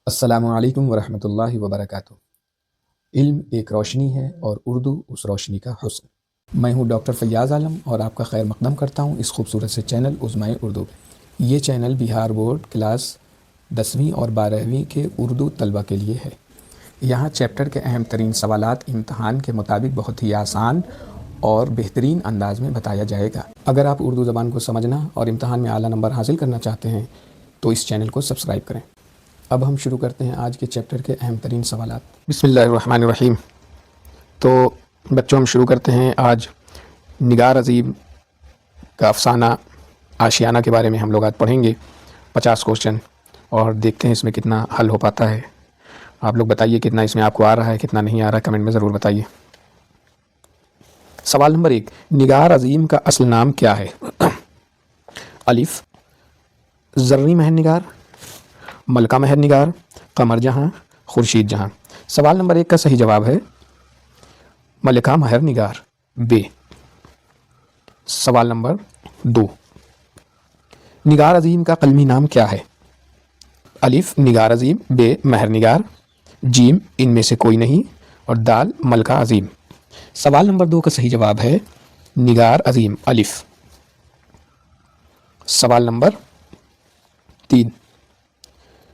السلام علیکم ورحمۃ اللہ وبرکاتہ۔ علم ایک روشنی ہے اور اردو اس روشنی کا حسن۔ میں ہوں ڈاکٹر فیاض عالم اور آپ کا خیر مقدم کرتا ہوں اس خوبصورت سے چینل عظمائے اردو پہ۔ یہ چینل بہار بورڈ کلاس 10ویں اور 12ویں کے اردو طلبہ کے لیے ہے۔ یہاں چیپٹر کے اہم ترین سوالات امتحان کے مطابق بہت ہی آسان اور بہترین انداز میں بتایا جائے گا۔ اگر آپ اردو زبان کو سمجھنا اور امتحان میں اعلیٰ نمبر حاصل کرنا چاہتے ہیں تو اس چینل کو سبسکرائب کریں۔ اب ہم شروع کرتے ہیں آج کے چیپٹر کے اہم ترین سوالات۔ بسم اللہ الرحمن الرحیم۔ تو بچوں ہم شروع کرتے ہیں آج نگار عظیم کا افسانہ آشیانہ کے بارے میں ہم لوگ آج پڑھیں گے 50 کوشچن، اور دیکھتے ہیں اس میں کتنا حل ہو پاتا ہے۔ آپ لوگ بتائیے کتنا اس میں آپ کو آ رہا ہے، کتنا نہیں آ رہا ہے، کمنٹ میں ضرور بتائیے۔ سوال نمبر 1، نگار عظیم کا اصل نام کیا ہے؟ الف زرعی مہر نگار، ملکہ مہر نگار، قمر جہاں، خورشید جہاں۔ سوال نمبر 1 کا صحیح جواب ہے ملکہ مہر نگار، بے۔ سوال نمبر 2، نگار عظیم کا قلمی نام کیا ہے؟ الف نگار عظیم، بے مہر نگار، جیم ان میں سے کوئی نہیں، اور دال ملکہ عظیم۔ سوال نمبر 2 کا صحیح جواب ہے نگار عظیم، الف۔ سوال نمبر 3،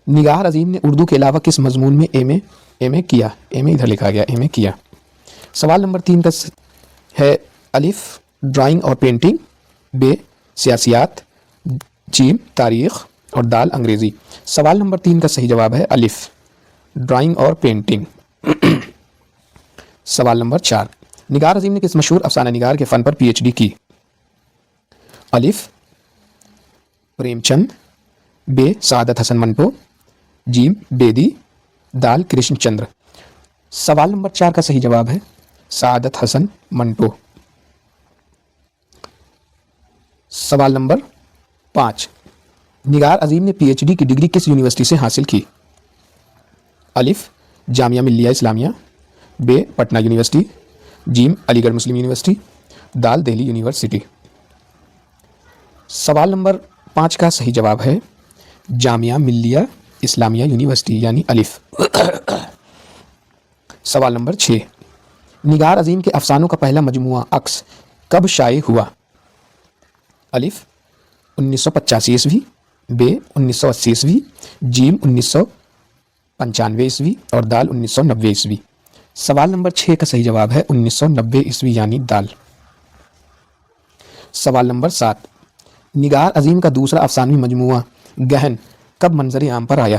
نگار عظیم نے اردو کے علاوہ کس مضمون میں ایم اے کیا؟ ایم اے ادھر لکھا گیا، ایم اے کیا۔ سوال نمبر 3 کا ہے الف ڈرائنگ اور پینٹنگ، بے سیاسیات، جیم تاریخ، اور دال انگریزی۔ سوال نمبر 3 کا صحیح جواب ہے الف ڈرائنگ اور پینٹنگ۔ سوال نمبر 4، نگار عظیم نے کس مشہور افسانہ نگار کے فن پر پی ایچ ڈی کی؟ الف پریم چند، بے سعادت حسن منٹو، جیم بیدی، دال کرشن چندر۔ سوال نمبر 4 کا صحیح جواب ہے سعادت حسن منٹو۔ سوال نمبر 5، نگار عظیم نے پی ایچ ڈی کی ڈگری کس یونیورسٹی سے حاصل کی؟ الف جامعہ ملیہ اسلامیہ، بے پٹنہ یونیورسٹی، جیم علی گڑھ مسلم یونیورسٹی، دال دہلی یونیورسٹی۔ سوال نمبر 5 کا صحیح جواب ہے جامعہ ملیہ اسلامیہ یونیورسٹی یعنی الف۔ سوال نمبر 6، نگار عظیم کے افسانوں کا پہلا مجموعہ عکس کب شائع ہوا؟ الف 1985 عیسوی، بے 1980 عیسوی، جیم 1995 عیسوی، اور دال 1990 عیسوی۔ سوال نمبر 6 کا صحیح جواب ہے 1990 عیسوی یعنی دال۔ سوال نمبر 7، نگار عظیم کا دوسرا افسانوی مجموعہ گہن کب منظر عام پر آیا؟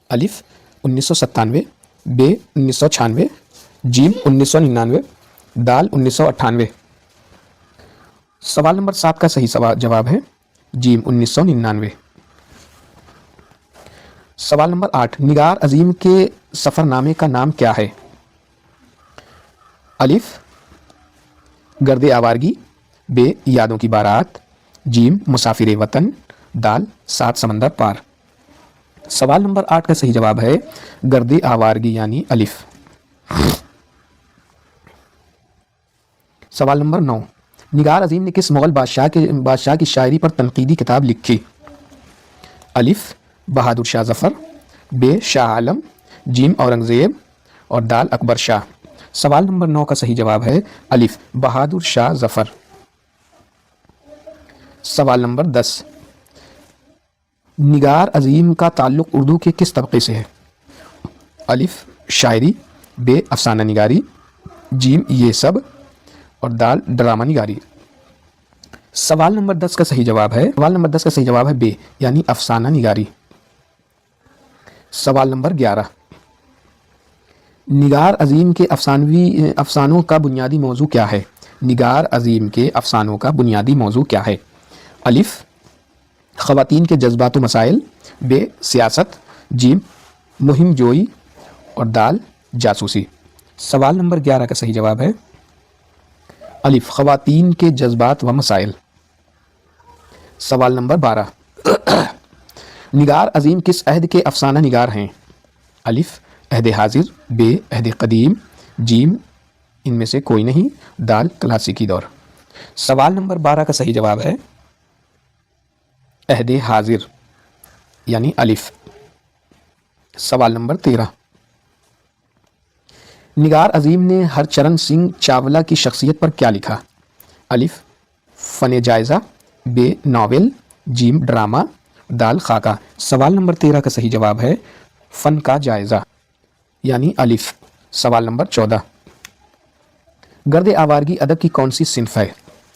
الف 1997، بے 1996، جیم 1999، دال 1998۔ سوال نمبر 7 کا صحیح جواب ہے جیم 1999۔ سوال نمبر 8، نگار عظیم کے سفر نامے کا نام کیا ہے؟ الف گرد آوارگی، بے یادوں کی بارات، جیم مسافر وطن، دال 7 سمندر پار۔ سوال نمبر 8 کا صحیح جواب ہے گرد آوارگی یعنی الف۔ سوال نمبر 9، نگار عظیم نے کس مغل بادشاہ کی شاعری پر تنقیدی کتاب لکھی؟ الف بہادر شاہ ظفر، بے شاہ عالم، جیم اورنگزیب، اور دال اکبر شاہ۔ سوال نمبر 9 کا صحیح جواب ہے الف بہادر شاہ ظفر۔ سوال نمبر 10، نگار عظیم کا تعلق اردو کے کس طبقے سے ہے؟ الف شاعری، بے افسانہ نگاری، جیم یہ سب، اور دال ڈرامہ نگاری۔ سوال نمبر 10 کا صحیح جواب ہے بے یعنی افسانہ نگاری۔ سوال نمبر 11، نگار عظیم کے افسانوں کا بنیادی موضوع کیا ہے؟ نگار عظیم کے افسانوں کا بنیادی موضوع کیا ہے؟ الف خواتین کے جذبات و مسائل، بے سیاست، جیم مہم جوئی، اور دال جاسوسی۔ سوال نمبر 11 کا صحیح جواب ہے الف خواتین کے جذبات و مسائل۔ سوال نمبر 12، نگار عظیم کس عہد کے افسانہ نگار ہیں؟ الف عہد حاضر، بے عہد قدیم، جیم ان میں سے کوئی نہیں، دال کلاسیکی دور۔ سوال نمبر 12 کا صحیح جواب ہے عہد حاضر یعنی الف۔ سوال نمبر 13، نگار عظیم نے ہرچرن سنگھ چاولہ کی شخصیت پر کیا لکھا؟ الف فن جائزہ، بے ناول، جیم ڈرامہ، دال خاکہ۔ سوال نمبر 13 کا صحیح جواب ہے فن کا جائزہ یعنی الف۔ سوال نمبر 14، گرد آوارگی ادب کی کون سی صنف ہے؟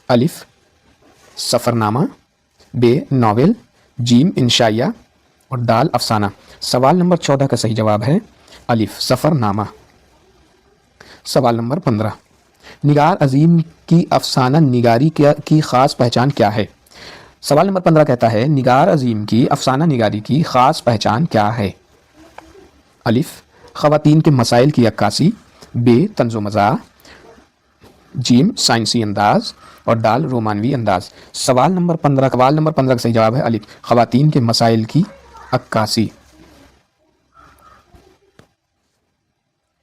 الف سفر نامہ، بے ناول، جیم انشائیہ اور دال افسانہ۔ سوال نمبر 14 کا صحیح جواب ہے الف سفر نامہ۔ سوال نمبر 15، نگار عظیم کی افسانہ نگاری کی خاص پہچان کیا ہے؟ سوال نمبر 15 کہتا ہے نگار عظیم کی افسانہ نگاری کی خاص پہچان کیا ہے؟ الف خواتین کے مسائل کی عکاسی، بے طنز و مزاح، جیم سائنسی انداز اور دال رومانوی انداز۔ سوال نمبر 15 کا صحیح جواب ہے الف خواتین کے مسائل کی عکاسی۔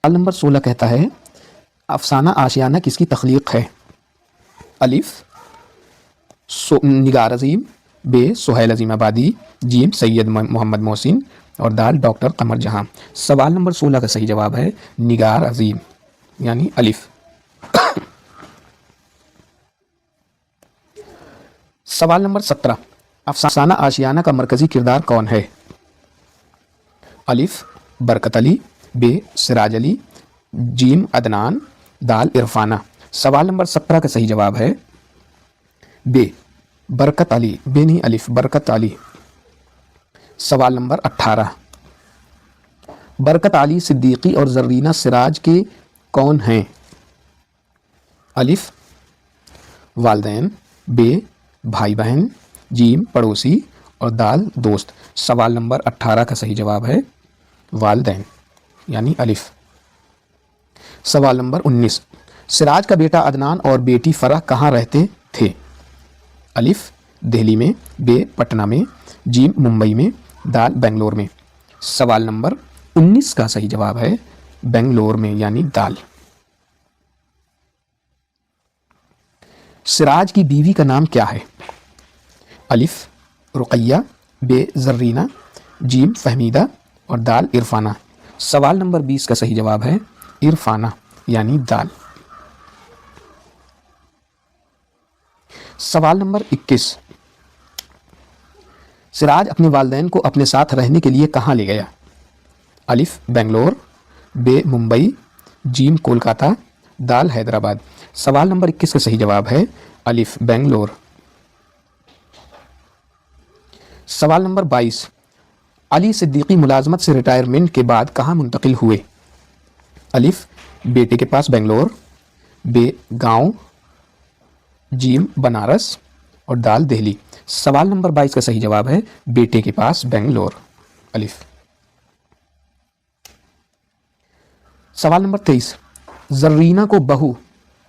سوال نمبر 16 کہتا ہے افسانہ آشیانہ کس کی تخلیق ہے؟ الف نگار عظیم، بے سہیل عظیم آبادی، جیم سید محمد محسن اور دال ڈاکٹر قمر جہاں۔ سوال نمبر 16 کا صحیح جواب ہے نگار عظیم یعنی الف۔ سوال نمبر 17، افسانہ آشیانہ کا مرکزی کردار کون ہے؟ الف برکت علی، بے سراج علی، جیم عدنان، دال عرفانہ۔ سوال نمبر 17 کا صحیح جواب ہے بے برکت علی، بے نہیں الف برکت علی۔ سوال نمبر 18، برکت علی صدیقی اور زرینہ سراج کے کون ہیں؟ الف والدین، بے بھائی بہن، جیم پڑوسی اور دال دوست۔ سوال نمبر 18 کا صحیح جواب ہے والدین یعنی الف۔ سوال نمبر 19، سراج کا بیٹا عدنان اور بیٹی فرح کہاں رہتے تھے؟ الف دہلی میں، بے پٹنہ میں، جیم ممبئی میں، دال بنگلور میں۔ سوال نمبر 19 کا صحیح جواب ہے بنگلور میں یعنی دال۔ سراج کی بیوی کا نام کیا ہے؟ الف رقیہ، بے زرینہ، جیم فہمیدہ اور دال عرفانہ۔ سوال نمبر 20 کا صحیح جواب ہے عرفانہ یعنی دال۔ سوال نمبر 21، سراج اپنے والدین کو اپنے ساتھ رہنے کے لیے کہاں لے گیا؟ الف بنگلور، بے ممبئی، جیم کولکاتہ، دال حیدرآباد۔ سوال نمبر 21 کا صحیح جواب ہے الف بنگلور۔ سوال نمبر 22، علی صدیقی ملازمت سے ریٹائرمنٹ کے بعد کہاں منتقل ہوئے؟ الف بیٹے کے پاس بنگلور، بے گاؤں، جیم بنارس اور دال دہلی۔ سوال نمبر 22 کا صحیح جواب ہے بیٹے کے پاس بنگلور الف۔ سوال نمبر 23، زرینہ کو بہو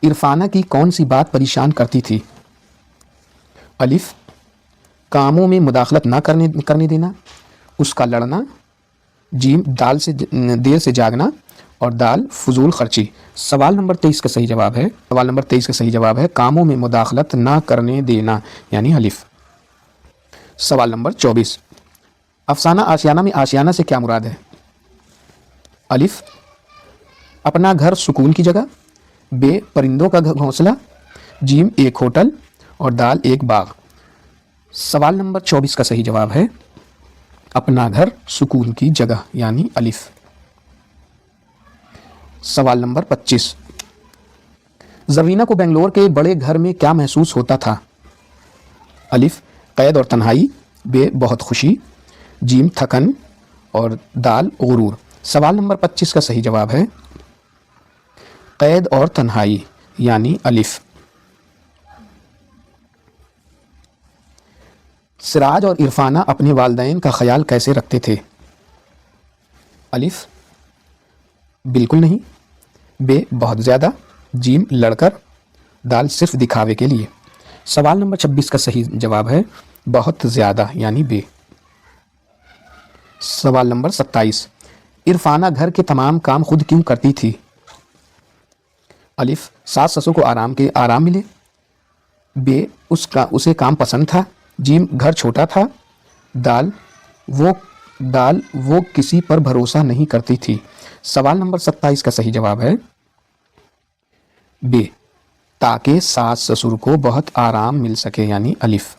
عرفانہ کی کون سی بات پریشان کرتی تھی؟ الف کاموں میں مداخلت نہ کرنے دینا، اس کا لڑنا، جیم دیر سے جاگنا اور دال فضول خرچی۔ سوال نمبر 23 کا صحیح جواب ہے کاموں میں مداخلت نہ کرنے دینا یعنی الف۔ سوال نمبر 24، افسانہ آشیانہ میں آشیانہ سے کیا مراد ہے؟ الف اپنا گھر سکون کی جگہ، بے پرندوں کا گھونسلہ، جیم ایک ہوٹل اور دال ایک باغ۔ سوال نمبر 24 کا صحیح جواب ہے اپنا گھر سکون کی جگہ یعنی الف۔ سوال نمبر 25، زرینہ کو بنگلور کے بڑے گھر میں کیا محسوس ہوتا تھا؟ الف قید اور تنہائی، بے بہت خوشی، جیم تھکن اور دال غرور۔ سوال نمبر 25 کا صحیح جواب ہے قید اور تنہائی یعنی الف۔ سراج اور عرفانہ اپنے والدین کا خیال کیسے رکھتے تھے؟ الف بالکل نہیں، بے بہت زیادہ، جیم لڑ کر، دال صرف دکھاوے کے لیے۔ سوال نمبر 26 کا صحیح جواب ہے بہت زیادہ یعنی بے۔ سوال نمبر 27، عرفانہ گھر کے تمام کام خود کیوں کرتی تھی؟ الف ساس سسر کو آرام ملے، بے اسے کام پسند تھا، جیم گھر چھوٹا تھا، دال وہ دال وہ کسی پر بھروسہ نہیں کرتی تھی۔ سوال نمبر 27 کا صحیح جواب ہے بے، تاکہ ساس سسر کو بہت آرام مل سکے، یعنی الف۔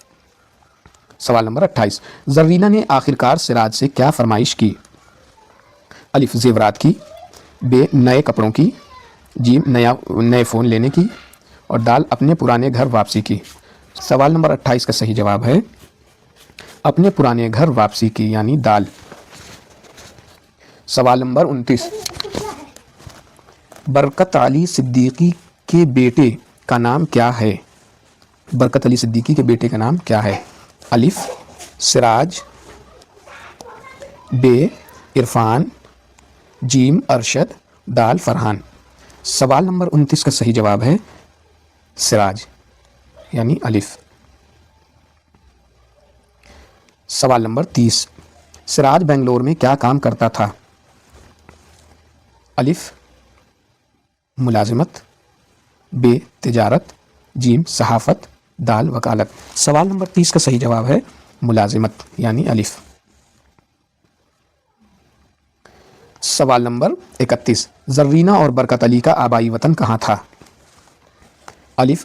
سوال نمبر 28، زرینہ نے آخرکار سراج سے کیا فرمائش کی؟ الف زیورات کی، بے نئے کپڑوں کی، جیم نئے فون لینے کی، اور دال اپنے پرانے گھر واپسی کی۔ سوال نمبر 28 کا صحیح جواب ہے اپنے پرانے گھر واپسی کی، یعنی دال۔ سوال نمبر 29، برکت علی صدیقی کے بیٹے کا نام کیا ہے؟ برکت علی صدیقی کے بیٹے کا نام کیا ہے؟ الف سراج، بے عرفان، جیم ارشد، دال فرحان۔ سوال نمبر 29 کا صحیح جواب ہے سراج، یعنی الف۔ سوال نمبر 30، سراج بنگلور میں کیا کام کرتا تھا؟ الف ملازمت، بے تجارت، جیم صحافت، دال وکالت۔ سوال نمبر 30 کا صحیح جواب ہے ملازمت، یعنی الف۔ سوال نمبر 31، زرینہ اور برکت علی کا آبائی وطن کہاں تھا؟ الف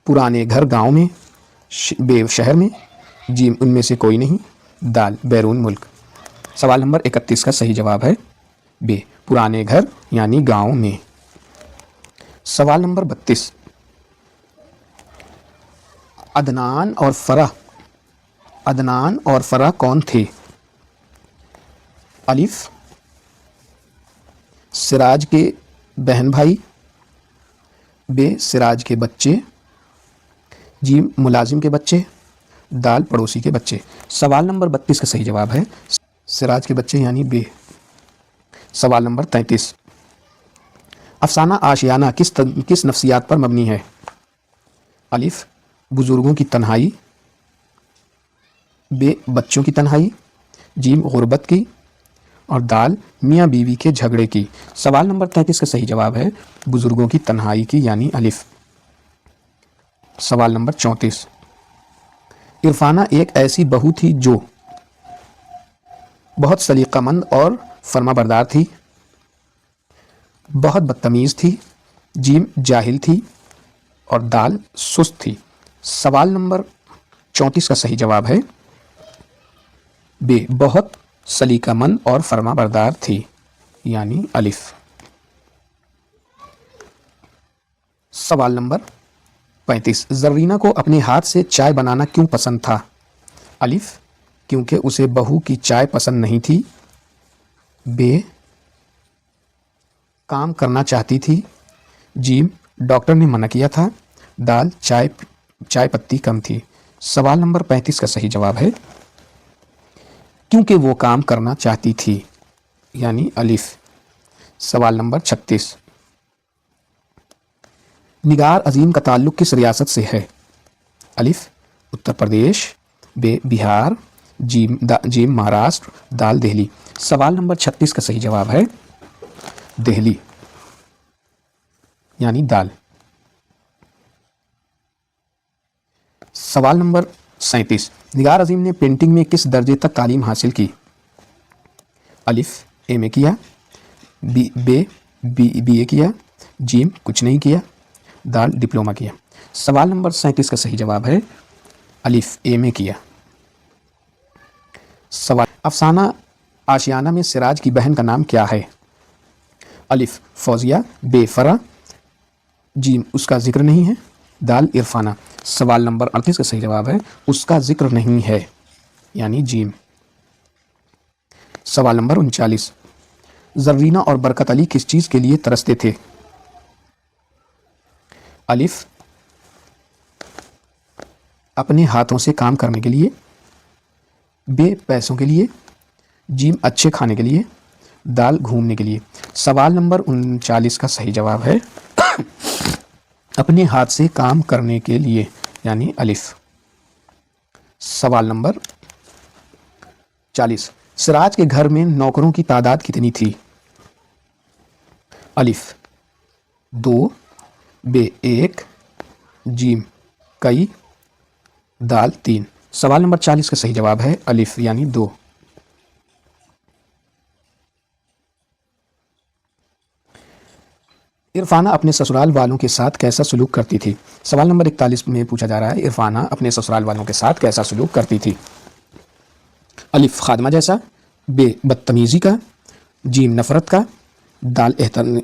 پرانے گھر گاؤں میں، بے شہر میں، جیم ان میں سے کوئی نہیں، دال بیرون ملک۔ سوال نمبر 31 کا صحیح جواب ہے بے پرانے گھر یعنی گاؤں میں۔ سوال نمبر 32، عدنان اور فرح کون تھے؟ الف سراج کے بہن بھائی، بے سراج کے بچے، جیم ملازم کے بچے، دال پڑوسی کے بچے۔ سوال نمبر 32 کا صحیح جواب ہے سراج کے بچے، یعنی بے۔ سوال نمبر 33، افسانہ آشیانہ کس نفسیات پر مبنی ہے؟ الف بزرگوں کی تنہائی، بے بچوں کی تنہائی، جیم غربت کی، اور دال میاں بیوی کے جھگڑے کی۔ سوال نمبر 33 کا صحیح جواب ہے بزرگوں کی تنہائی کی، یعنی الف۔ سوال نمبر 34، عرفانہ ایک ایسی بہو تھی جو بہت سلیقہ مند اور فرما بردار تھی، بہت بدتمیز تھی، جیم جاہل تھی، اور دال سست تھی۔ سوال نمبر 34 کا صحیح جواب ہے بے بہت سلیقہ مند اور فرما بردار تھی، یعنی الف۔ سوال نمبر 35، زرینہ کو اپنے ہاتھ سے چائے بنانا کیوں پسند تھا؟ الف کیونکہ اسے بہو کی چائے پسند نہیں تھی، بے کام کرنا چاہتی تھی، جیم ڈاکٹر نے منع کیا تھا، دال چائے پتی کم تھی۔ سوال نمبر 35 کا صحیح جواب ہے کیونکہ وہ کام کرنا چاہتی تھی، یعنی الف۔ سوال نمبر 36، نگار عظیم کا تعلق کس ریاست سے ہے؟ الف اتر پردیش، بے بہار، جیم مہاراشٹر، دال دہلی۔ سوال نمبر 36 کا صحیح جواب ہے دہلی، یعنی دال۔ سوال نمبر 37، نگار عظیم نے پینٹنگ میں کس درجے تک تعلیم حاصل کی؟ الف اے میں کیا، بی اے کیا، جیم کچھ نہیں کیا، دال ڈپلومہ کیا۔ سوال نمبر 37 کا صحیح جواب ہے الف اے میں کیا۔ سوال، افسانہ آشیانہ میں سراج کی بہن کا نام کیا ہے؟ الف فوزیہ، بے فرح، جیم اس کا ذکر نہیں ہے، دال عرفانہ۔ سوال نمبر 38 کا صحیح جواب ہے اس کا ذکر نہیں ہے، یعنی جیم۔ سوال نمبر 39، زرینہ اور برکت علی کس چیز کے لیے ترستے تھے؟ الف اپنے ہاتھوں سے کام کرنے کے لیے، بے پیسوں کے لیے، جیم اچھے کھانے کے لیے، دال گھومنے کے لیے۔ سوال نمبر 39 کا صحیح جواب ہے اپنے ہاتھ سے کام کرنے کے لیے، یعنی الف۔ سوال نمبر 40، سراج کے گھر میں نوکروں کی تعداد کتنی تھی؟ الف 2، بے 1، جیم کئی، دال 3۔ سوال نمبر 40 کا صحیح جواب ہے الف یعنی 2۔ عرفانہ اپنے سسرال والوں کے ساتھ کیسا سلوک کرتی تھی؟ سوال نمبر 41 میں پوچھا جا رہا ہے عرفانہ اپنے سسرال والوں کے ساتھ کیسا سلوک کرتی تھی؟ الف خادمہ جیسا، ب بدتمیزی کا، جیم نفرت کا، دال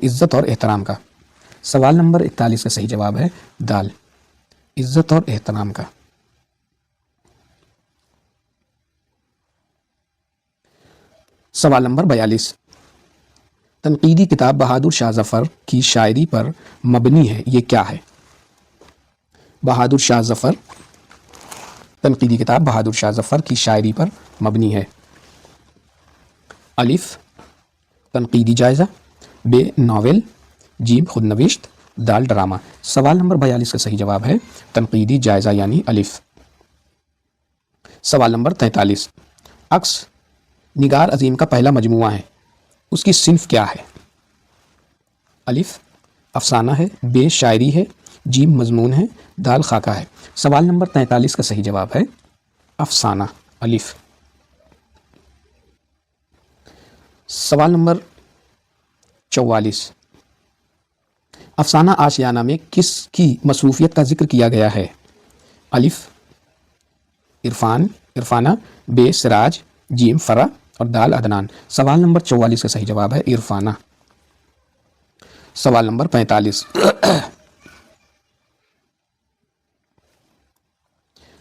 عزت اور احترام کا۔ سوال نمبر 41 کا صحیح جواب ہے دال عزت اور احترام کا۔ سوال نمبر 42 تنقیدی کتاب بہادر شاہ ظفر کی شاعری پر مبنی ہے، یہ کیا ہے؟ بہادر شاہ ظفر، تنقیدی کتاب بہادر شاہ ظفر کی شاعری پر مبنی ہے۔ الف تنقیدی جائزہ، ب ناول، جیم خود نوشت، دال ڈرامہ۔ سوال نمبر 42 کا صحیح جواب ہے تنقیدی جائزہ یعنی الف۔ سوال نمبر 43 عکس نگار عظیم کا پہلا مجموعہ ہے، اس کی صنف کیا ہے؟ الف افسانہ ہے، ب شاعری ہے، جیم مضمون ہے، دال خاکہ ہے۔ سوال نمبر 43 کا صحیح جواب ہے افسانہ الف۔ سوال نمبر 44 افسانہ آشیانہ میں کس کی مصروفیت کا ذکر کیا گیا ہے؟ الف عرفانہ، ب سراج، جیم فرح اور دال عدنان۔ سوال نمبر 44 کا صحیح جواب ہے عرفانہ۔ سوال نمبر 45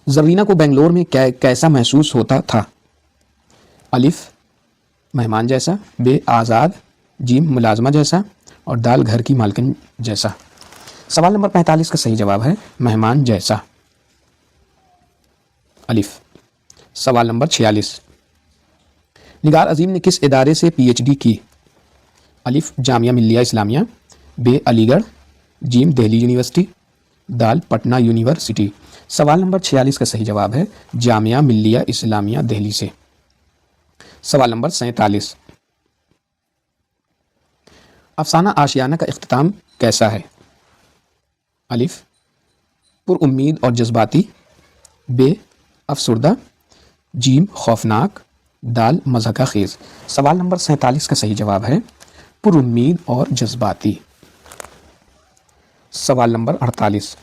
زرینہ کو بنگلور میں کیسا محسوس ہوتا تھا؟ الف مہمان جیسا، ب آزاد، جیم ملازمہ جیسا اور دال گھر کی مالکن جیسا۔ سوال نمبر 45 کا صحیح جواب ہے مہمان جیسا الف۔ سوال نمبر 46 نگار عظیم نے کس ادارے سے پی ایچ ڈی کی؟ الف جامعہ ملیہ اسلامیہ، ب علی گڑھ، جیم دہلی یونیورسٹی، دال پٹنہ یونیورسٹی۔ سوال نمبر 46 کا صحیح جواب ہے جامعہ ملیہ اسلامیہ دہلی سے۔ سوال نمبر 47 افسانہ آشیانہ کا اختتام کیسا ہے؟ الف پر امید اور جذباتی، ب افسردہ، جیم خوفناک، دال مضحکہ خیز۔ سوال نمبر 47 کا صحیح جواب ہے پر امید اور جذباتی۔ سوال نمبر 48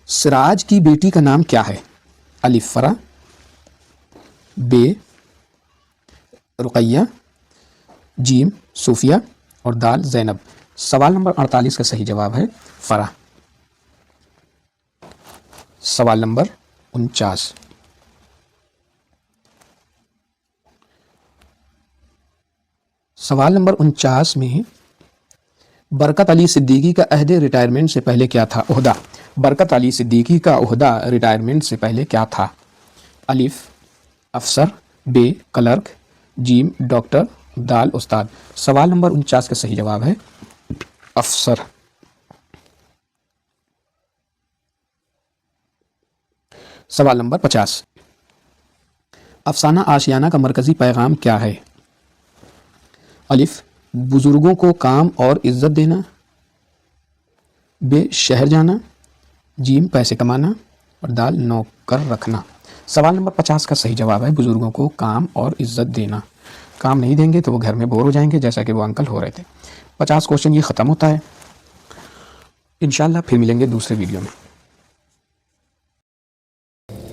سراج کی بیٹی کا نام کیا ہے؟ الف فرح، ب رقیہ، جیم صوفیہ اور دال زینب۔ سوال نمبر 48 کا صحیح جواب ہے فرح۔ سوال نمبر 49 سوال نمبر 49 میں برکت علی صدیقی کا عہد ریٹائرمنٹ سے پہلے کیا تھا؟ عہدہ برکت علی صدیقی کا عہدہ ریٹائرمنٹ سے پہلے کیا تھا؟ الف افسر، ب کلرک، جیم ڈاکٹر، دال استاد۔ سوال نمبر 49 کا صحیح جواب ہے افسر۔ سوال نمبر 50 افسانہ آشیانہ کا مرکزی پیغام کیا ہے؟ الف بزرگوں کو کام اور عزت دینا، ب شہر جانا، جیم پیسے کمانا اور دال نوکر رکھنا۔ سوال نمبر 50 کا صحیح جواب ہے بزرگوں کو کام اور عزت دینا۔ کام نہیں دیں گے تو وہ گھر میں بور ہو جائیں گے، جیسا کہ وہ انکل ہو رہے تھے۔ 50 کوشچن یہ ختم ہوتا ہے۔ انشاءاللہ پھر ملیں گے دوسرے ویڈیو میں۔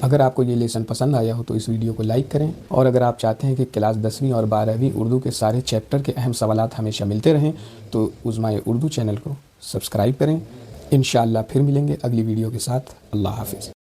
اگر آپ کو یہ لیسن پسند آیا ہو تو اس ویڈیو کو لائک کریں، اور اگر آپ چاہتے ہیں کہ کلاس 10ویں اور 12ویں اردو کے سارے چیپٹر کے اہم سوالات ہمیشہ ملتے رہیں تو عظمائے اردو چینل کو سبسکرائب کریں۔ انشاءاللہ پھر ملیں گے اگلی ویڈیو کے ساتھ۔ اللہ حافظ۔